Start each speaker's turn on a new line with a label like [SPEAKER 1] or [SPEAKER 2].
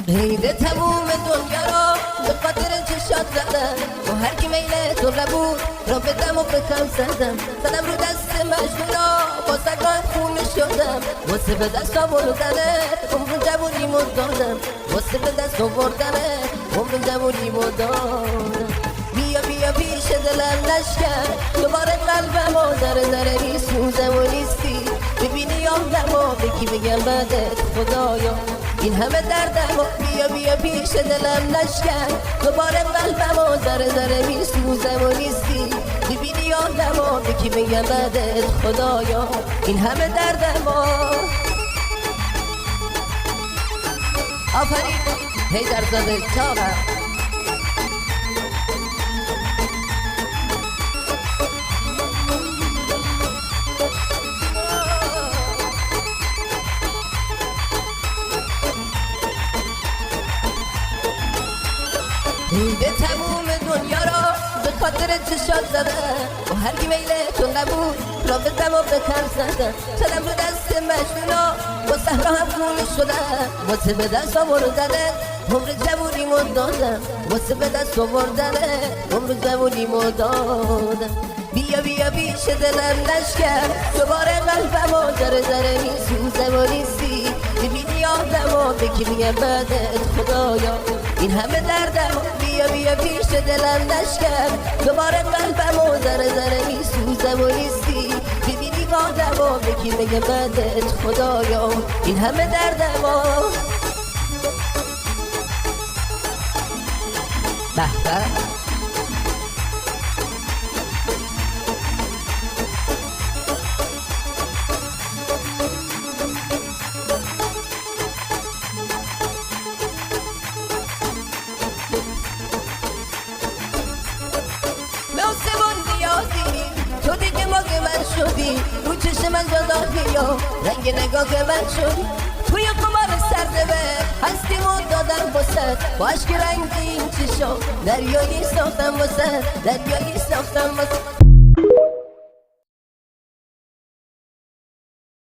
[SPEAKER 1] عید تموم دنیا را به خاطر چشات زدم با هر کی میل تو نبود را بدم و بکم زدم رو دست مجنونا با سگان خونه شدم واسه به دست آوردنت عمر جوونیمو دادم واسه به دست آوردنت عمر جوونیمو دادم بیا بیا پیش دلم لشکر دوباره قلبمو ذره ذره میسوزم و نیستی ببینی آدمو به کی بگم بعدت خدایا این همه دردمو بیا بیا پیش دلم لشکر دوباره قلبمو ذره ذره میسوزم و نیستی ببینی آدمو به کی بگم بعدت خدایا این همه دردمو آفرین حیدرزاده چاقم عید تموم دنیا را به خاطر چشات زدم و هر کی میل تو نبود را بدم و بکم زدم رو دست مجنونا با صحرا هم خونه شدم واسه به دست آوردنت عمر جوونیمو دادم واسه به دست آوردنت عمر جوونیمو دادم بیا بیا پیش دلم لشکر دوباره قلبمو ذره ذره میسوزم و نیستی ببینی آدمو به کی میگم بعدت خدایا این همه دردمو بیا بیا پیش دلم لشکر دوباره قلبمو ذره ذره میسوزم و نیستی ببینی آدمو به کی میگم بعدت خدایا این همه دردمو به به تو دیگه ما که من شدی رو چشم من جدا بیا رنگ نگاه که من شدی توی قمار سرده هستی و دادم واسد با عشق رنگ این چشم دریایی ساختم واسد دریایی ساختم واسد